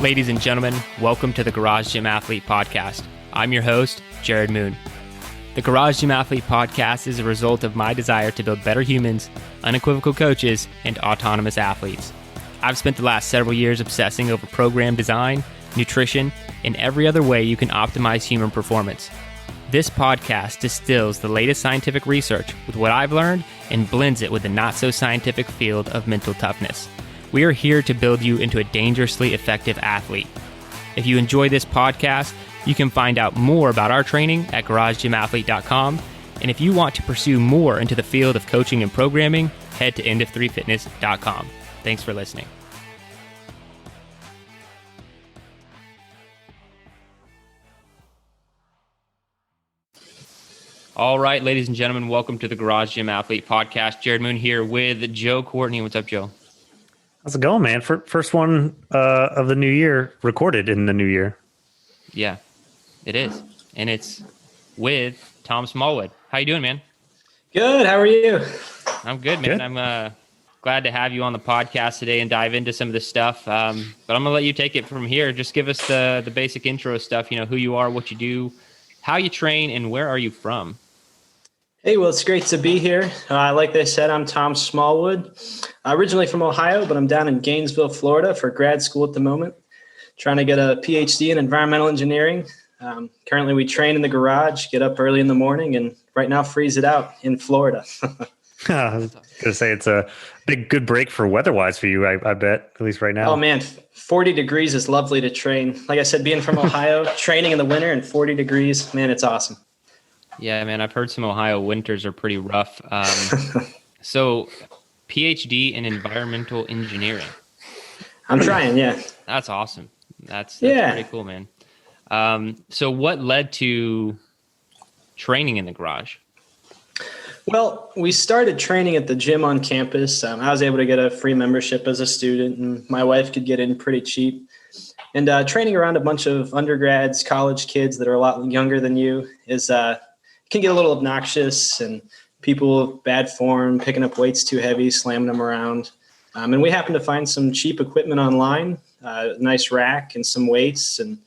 Ladies and gentlemen, welcome to the Garage Gym Athlete Podcast. I'm your host, Jared Moon. The Garage Gym Athlete Podcast is a result of my desire to build better humans, unequivocal coaches, and autonomous athletes. I've spent the last several years obsessing over program design, nutrition, and every other way you can optimize human performance. This podcast distills the latest scientific research with what I've learned and blends it with the not-so-scientific field of mental toughness. We are here to build you into a dangerously effective athlete. If you enjoy this podcast, you can find out more about our training at garagegymathlete.com. And if you want to pursue more into the field of coaching and programming, head to endof3fitness.com. Thanks for listening. All right, ladies and gentlemen, welcome to the Garage Gym Athlete Podcast. Jared Moon here with Joe Courtney. What's up, Joe? How's it going, man? First one of the new year, recorded in the new year. Yeah, it is. And it's with Thomas Smallwood. How you doing, man? Good. How are you? I'm good, man. Good. I'm glad to have you on the podcast today and dive into some of this stuff. But I'm going to let you take it from here. Just give us the basic intro stuff, who you are, what you do, how you train, and where are you from? Hey, well, it's great to be here. Like they said, I'm Tom Smallwood, originally from Ohio, but I'm down in Gainesville, Florida for grad school at the moment, trying to get a PhD in environmental engineering. Currently, we train in the garage, get up early in the morning, and right now freeze it out in Florida. I was going to say it's a good break for weather-wise for you, I bet, at least right now. Oh, man, 40 degrees is lovely to train. Like I said, being from Ohio, training in the winter and 40 degrees, man, it's awesome. Yeah, man, I've heard some Ohio winters are pretty rough. So, PhD in environmental engineering. I'm trying, yeah. That's awesome. That's pretty cool, man. So what led to training in the garage? Well, we started training at the gym on campus. I was able to get a free membership as a student, and my wife could get in pretty cheap. And training around a bunch of undergrads, college kids that are a lot younger than you can get a little obnoxious, and people with bad form, picking up weights too heavy, slamming them around. And we happened to find some cheap equipment online, a nice rack and some weights. And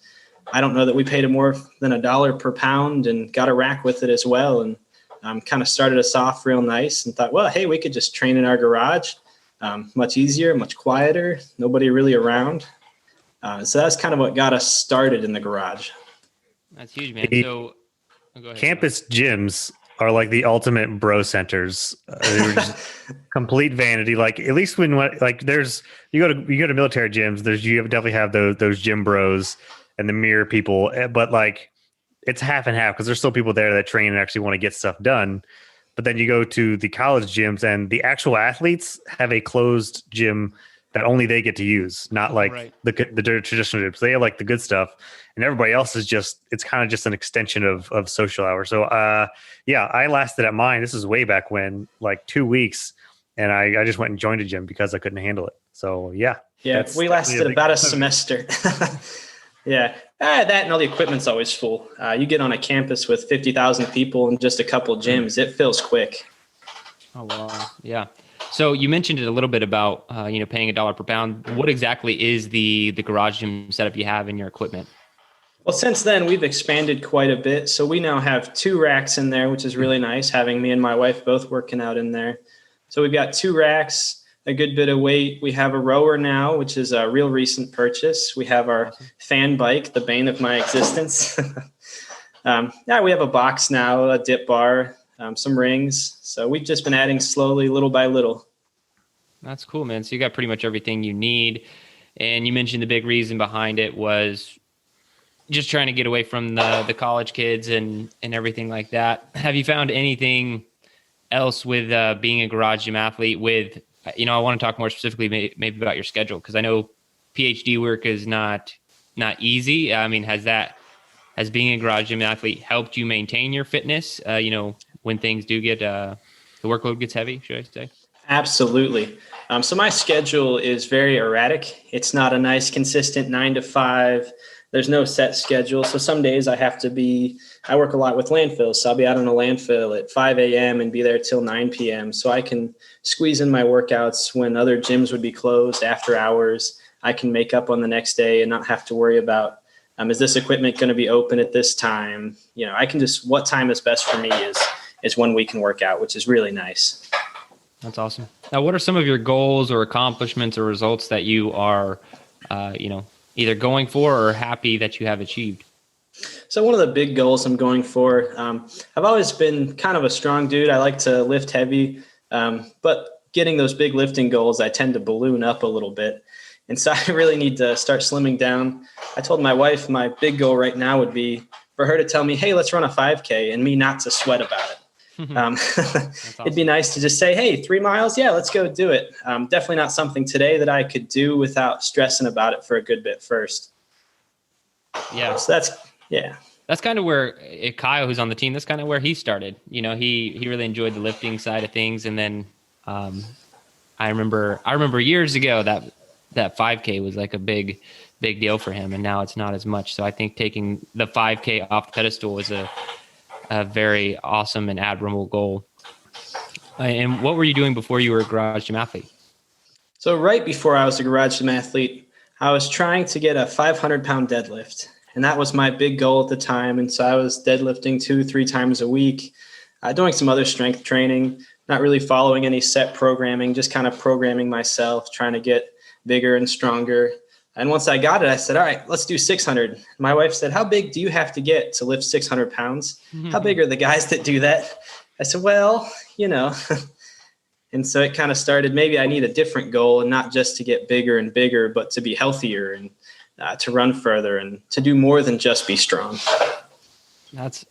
I don't know that we paid more than $1 per pound and got a rack with it as well. And kind of started us off real nice and thought, well, hey, we could just train in our garage. Much easier, much quieter, nobody really around. So that's kind of what got us started in the garage. That's huge, man. So go ahead. Campus gyms are like the ultimate bro centers. They're just complete vanity. Like at least when like there's you go to military gyms, you definitely have those gym bros and the mirror people, but like it's half and half because there's still people there that train and actually want to get stuff done. But then you go to the college gyms and the actual athletes have a closed gym that only they get to use, not like the traditional gyms. They have like the good stuff, and everybody else is it's kind of just an extension of social hours. So I lasted at mine. This is way back when, like 2 weeks, and I just went and joined a gym because I couldn't handle it. So yeah, we lasted about a semester. Yeah, that and all the equipment's always full. You get on a campus with 50,000 people and just a couple gyms, it fills quick. Oh wow, yeah. So you mentioned it a little bit about paying $1 per pound. What exactly is the garage gym setup you have in your equipment? Well, since then we've expanded quite a bit. So we now have 2 racks in there, which is really nice, having me and my wife both working out in there. So we've got 2 racks, a good bit of weight. We have a rower now, which is a real recent purchase. We have our fan bike, the bane of my existence. We have a box now, a dip bar, some rings. So we've just been adding slowly, little by little. That's cool, man. So you got pretty much everything you need. And you mentioned the big reason behind it was just trying to get away from the college kids and everything like that. Have you found anything else with being a garage gym athlete with, I want to talk more specifically maybe about your schedule, because I know PhD work is not easy. I mean, has being a garage gym athlete helped you maintain your fitness, when things do get, the workload gets heavy, should I say? Absolutely. So my schedule is very erratic. It's not a nice, consistent 9 to 5. There's no set schedule. So some days I work a lot with landfills. So I'll be out on a landfill at 5 a.m. and be there till 9 p.m. So I can squeeze in my workouts when other gyms would be closed after hours. I can make up on the next day and not have to worry about, is this equipment going to be open at this time? I can just, what time is best for me is when we can work out, which is really nice. That's awesome. Now, what are some of your goals or accomplishments or results that you are, either going for or happy that you have achieved? So one of the big goals I'm going for, I've always been kind of a strong dude. I like to lift heavy, but getting those big lifting goals, I tend to balloon up a little bit. And so I really need to start slimming down. I told my wife my big goal right now would be for her to tell me, hey, let's run a 5K, and me not to sweat about it. Awesome. It'd be nice to just say, hey, 3 miles. Yeah, let's go do it. Definitely not something today that I could do without stressing about it for a good bit first. Yeah. So that's kind of where Kyle, who's on the team, that's kind of where he started. He really enjoyed the lifting side of things. And then I remember years ago that 5K was like a big deal for him. And now it's not as much. So I think taking the 5K off the pedestal was a very awesome and admirable goal. And what were you doing before you were a garage gym athlete? So right before I was a garage gym athlete, I was trying to get a 500-pound deadlift. And that was my big goal at the time. And so I was deadlifting 2-3 times a week, doing some other strength training, not really following any set programming, just kind of programming myself, trying to get bigger and stronger. And once I got it, I said, all right, let's do 600. My wife said, how big do you have to get to lift 600 pounds? How big are the guys that do that? I said, well, And so it kind of started, maybe I need a different goal, and not just to get bigger and bigger, but to be healthier and to run further and to do more than just be strong. That's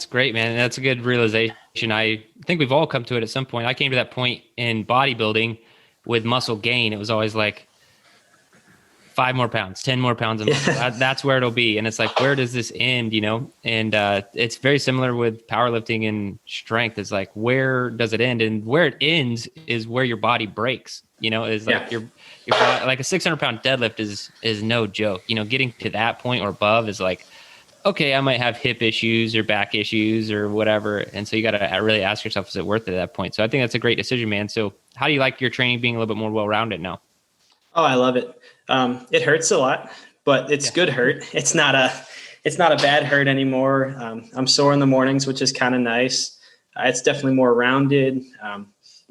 great, man. That's a good realization. I think we've all come to it at some point. I came to that point in bodybuilding with muscle gain. It was always like 5 more pounds, 10 more pounds of muscle. That's where it'll be. And it's like, where does this end, And it's very similar with powerlifting and strength. It's like, where does it end? And where it ends is where your body breaks, is like your body, like a 600-pound deadlift is no joke. Getting to that point or above is like, okay, I might have hip issues or back issues or whatever. And so you got to really ask yourself, is it worth it at that point? So I think that's a great decision, man. So how do you like your training being a little bit more well-rounded now? Oh, I love it. It hurts a lot, but it's good hurt. It's not a bad hurt anymore. I'm sore in the mornings, which is kind of nice. It's definitely more rounded.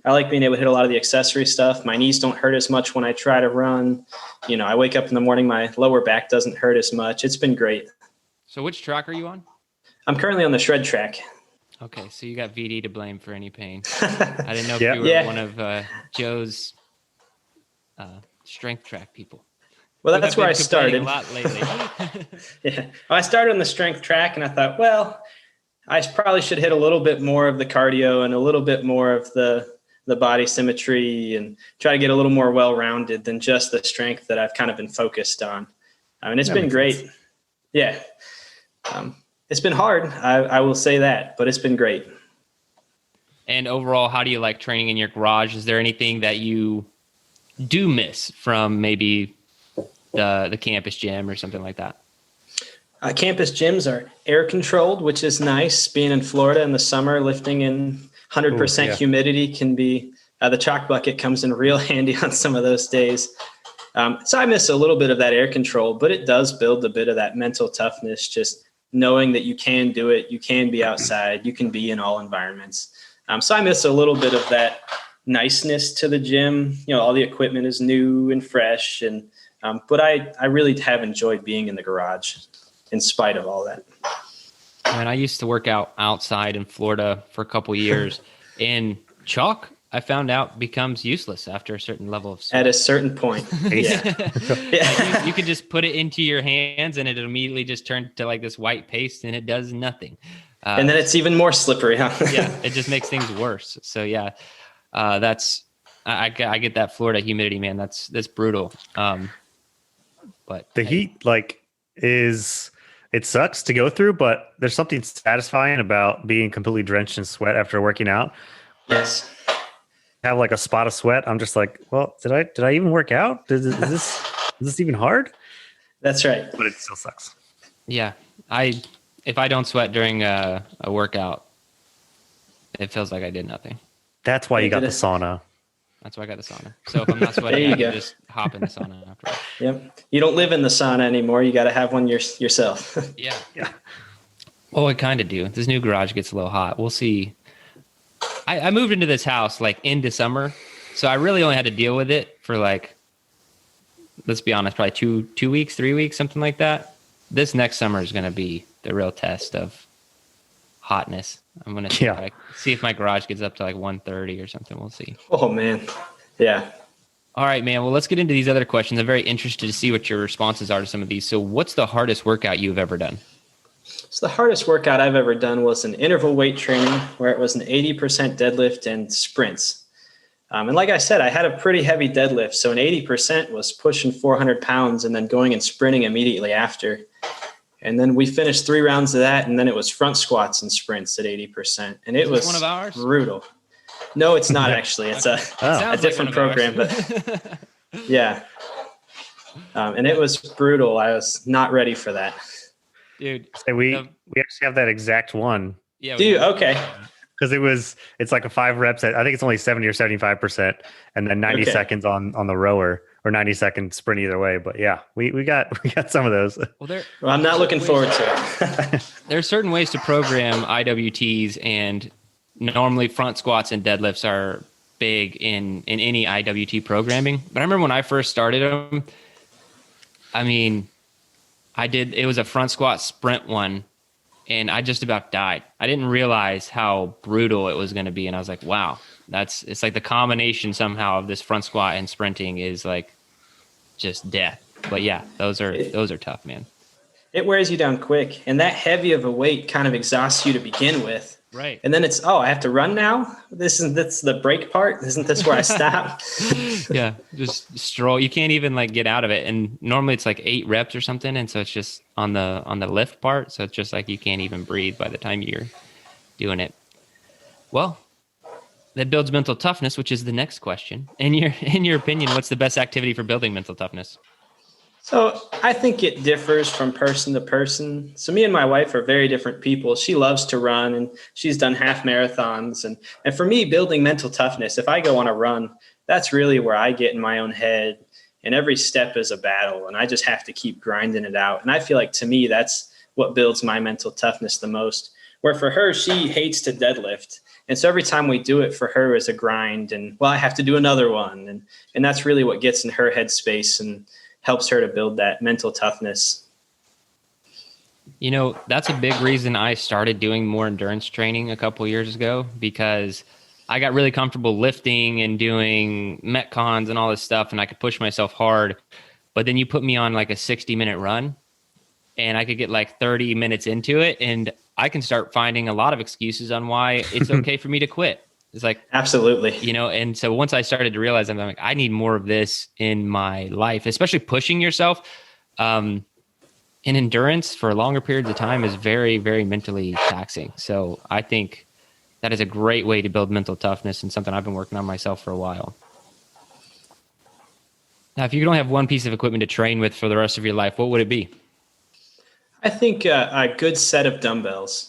I like being able to hit a lot of the accessory stuff. My knees don't hurt as much when I try to run. I wake up in the morning, my lower back doesn't hurt as much. It's been great. So which track are you on? I'm currently on the shred track. Okay, so you got VD to blame for any pain. I didn't know if you were one of Joe's strength track people. Well, that's where I started. A lot lately. Well, I started on the strength track, and I thought, well, I probably should hit a little bit more of the cardio and a little bit more of the body symmetry, and try to get a little more well-rounded than just the strength that I've kind of been focused on. I mean, it's been great. Sense. Yeah. It's been hard. I will say that, but it's been great. And overall, how do you like training in your garage? Is there anything that you do miss from maybe the campus gym or something like that? Campus gyms are air controlled, which is nice. Being in Florida in the summer, lifting in 100% humidity can be, the chalk bucket comes in real handy on some of those days. So I miss a little bit of that air control, but it does build a bit of that mental toughness, just knowing that you can do it, you can be outside, you can be in all environments. So I miss a little bit of that niceness to the gym. All the equipment is new and fresh, and but I really have enjoyed being in the garage in spite of all that. Man, I used to work out outside in Florida for a couple years, and chalk, I found out, becomes useless after a certain level of sweat. At a certain point. Yeah. Like you could just put it into your hands and it immediately just turned to like this white paste, and it does nothing. And then it's even more slippery, huh? Yeah, it just makes things worse. So yeah, I get that Florida humidity, man. That's brutal. But the heat it sucks to go through, but there's something satisfying about being completely drenched in sweat after working out. Yes. Have like a spot of sweat. I'm just like, well, did I even work out? Is this even hard? That's right. But it still sucks. Yeah. If I don't sweat during a workout, it feels like I did nothing. That's why you got the sauna. That's why I got the sauna. So if I'm not sweating, I can just hop in the sauna after. Yep. You don't live in the sauna anymore. You got to have one yourself. Yeah. Well, I kind of do. This new garage gets a little hot. We'll see. I moved into this house like into summer, so I really only had to deal with it for like, let's be honest, probably 2 weeks, 3 weeks, something like that. This next summer is going to be the real test of hotness. I'm going to see if my garage gets up to like 130 or something. We'll see. Oh, man. Yeah. All right, man. Well, let's get into these other questions. I'm very interested to see what your responses are to some of these. So what's the hardest workout you've ever done? So the hardest workout I've ever done was an interval weight training where it was an 80% deadlift and sprints. And like I said, I had a pretty heavy deadlift. So an 80% was pushing 400 pounds and then going and sprinting immediately after. And then we finished 3 rounds of that. And then it was front squats and sprints at 80%. And it was one of ours? Brutal. No, it's not actually. It's a different program. But yeah. And it was brutal. I was not ready for that. Dude. So we actually have that exact one. Yeah. Do you? Okay. Because it's like a 5 reps at, I think it's only 70 or 75%, and then 90 seconds on the rower, or 90 second sprint either way. But yeah, we got some of those. Well, I'm not looking forward to it. There are certain ways to program IWTs, and normally front squats and deadlifts are big in any IWT programming. But I remember when I first started them, I mean, it was a front squat sprint one, and I just about died. I didn't realize how brutal it was going to be. And I was like, wow, it's like the combination somehow of this front squat and sprinting is like just death. But yeah, those are tough, man. It wears you down quick. And that heavy of a weight kind of exhausts you to begin with. Right. And then it's, I have to run now. That's the break part. Isn't this where I stop? Yeah. Just stroll. You can't even like get out of it. And normally it's like 8 reps or something. And so it's just on the lift part. So it's just like, you can't even breathe by the time you're doing it. Well, that builds mental toughness, which is the next question. In your opinion, what's the best activity for building mental toughness? So I think it differs from person to person. So me and my wife are very different people. She loves to run, and she's done half marathons. And for me, building mental toughness, if I go on a run, that's really where I get in my own head. And every step is a battle, and I just have to keep grinding it out. And I feel like to me, that's what builds my mental toughness the most. Where for her, she hates to deadlift. And so every time we do it, for her is a grind. And I have to do another one. And that's really what gets in her headspace and helps her to build that mental toughness. You know, that's a big reason I started doing more endurance training a couple of years ago, because I got really comfortable lifting and doing Metcons and all this stuff, and I could push myself hard. But then you put me on like a 60-minute run, and I could get like 30 minutes into it, and I can start finding a lot of excuses on why it's okay for me to quit. It's like, absolutely, and so once I started to realize, I'm like, I need more of this in my life, especially pushing yourself. In endurance for longer periods of time is very, very mentally taxing. So I think that is a great way to build mental toughness, and something I've been working on myself for a while. Now, if you could only have one piece of equipment to train with for the rest of your life, what would it be? I think a good set of dumbbells.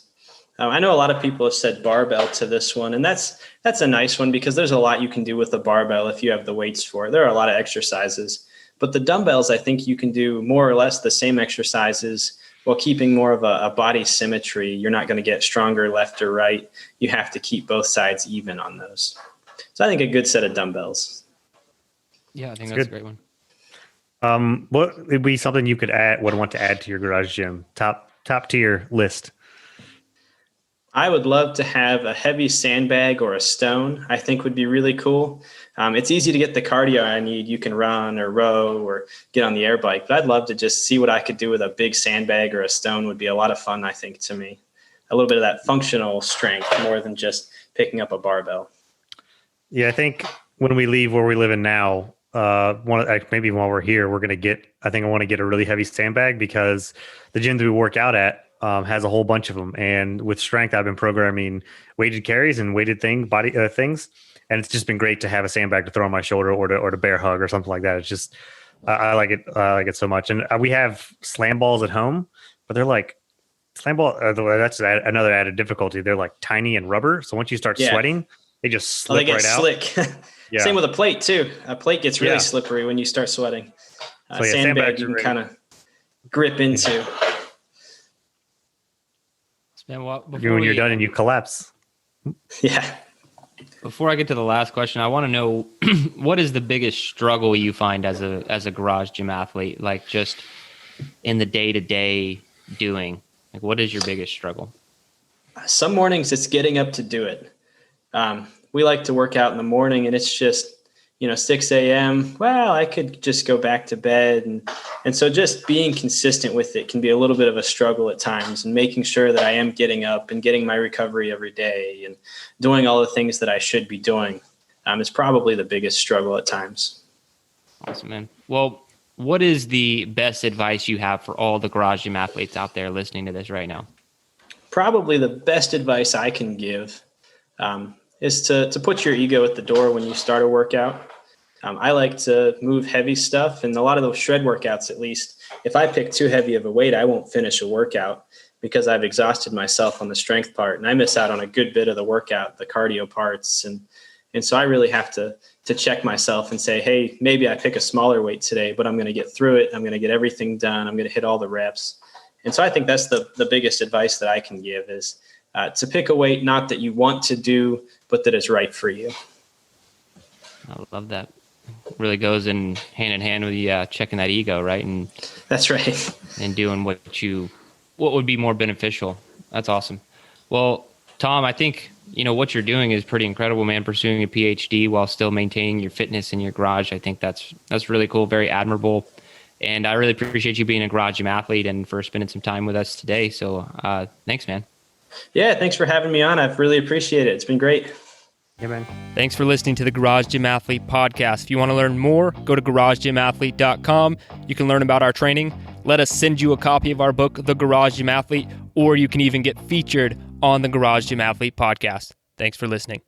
I know a lot of people have said barbell to this one, and that's a nice one because there's a lot you can do with a barbell if you have the weights for it. There are a lot of exercises, but the dumbbells, I think you can do more or less the same exercises while keeping more of a body symmetry. You're not going to get stronger left or right. You have to keep both sides even on those. So I think a good set of dumbbells. Yeah, I think that's a great one. What would be something you would want to add to your garage gym? Top tier list. I would love to have a heavy sandbag or a stone. I think would be really cool. It's easy to get the cardio I need. You can run or row or get on the air bike, but I'd love to just see what I could do with a big sandbag or a stone. Would be a lot of fun, I think, to me. A little bit of that functional strength more than just picking up a barbell. Yeah, I think when we leave where we live in now, maybe while we're here, I want to get a really heavy sandbag, because the gym that we work out at has a whole bunch of them. And with strength, I've been programming weighted carries and weighted things. And it's just been great to have a sandbag to throw on my shoulder or to bear hug or something like that. It's just, I like it. I like it so much. And we have slam balls at home, but they're like slam ball. That's another added difficulty. They're like tiny and rubber. So once you start sweating, they just slip right out. Slick. Yeah. Same with a plate too. A plate gets really slippery when you start sweating. So Sandbag you can kind of grip into. Man, well, When you're done and you collapse. Yeah. Before I get to the last question, I want to know what is the biggest struggle you find as a garage gym athlete, like just in the day-to-day doing? Like, what is your biggest struggle? Some mornings it's getting up to do it. We like to work out in the morning, and it's just 6 a.m. Well, I could just go back to bed. And so just being consistent with it can be a little bit of a struggle at times, and making sure that I am getting up and getting my recovery every day and doing all the things that I should be doing is probably the biggest struggle at times. Awesome, man. Well, what is the best advice you have for all the garage gym athletes out there listening to this right now? Probably the best advice I can give is to put your ego at the door when you start a workout. I like to move heavy stuff, and a lot of those shred workouts, at least, if I pick too heavy of a weight, I won't finish a workout because I've exhausted myself on the strength part, and I miss out on a good bit of the workout, the cardio parts. And so I really have to check myself and say, hey, maybe I pick a smaller weight today, but I'm going to get through it. I'm going to get everything done. I'm going to hit all the reps. And so I think that's the biggest advice that I can give is to pick a weight, not that you want to do, but that is right for you. I love that. Really goes in hand with checking that ego, right? And that's right. And doing what would be more beneficial. That's awesome. Well, Tom, I think what you're doing is pretty incredible, man. Pursuing a PhD while still maintaining your fitness in your garage. I think that's really cool, very admirable. And I really appreciate you being a garage gym athlete and for spending some time with us today. So thanks, man. Yeah, thanks for having me on. I've really appreciated it. It's been great. Yeah, man. Thanks for listening to the Garage Gym Athlete podcast. If you want to learn more, go to garagegymathlete.com. You can learn about our training. Let us send you a copy of our book, The Garage Gym Athlete, or you can even get featured on the Garage Gym Athlete podcast. Thanks for listening.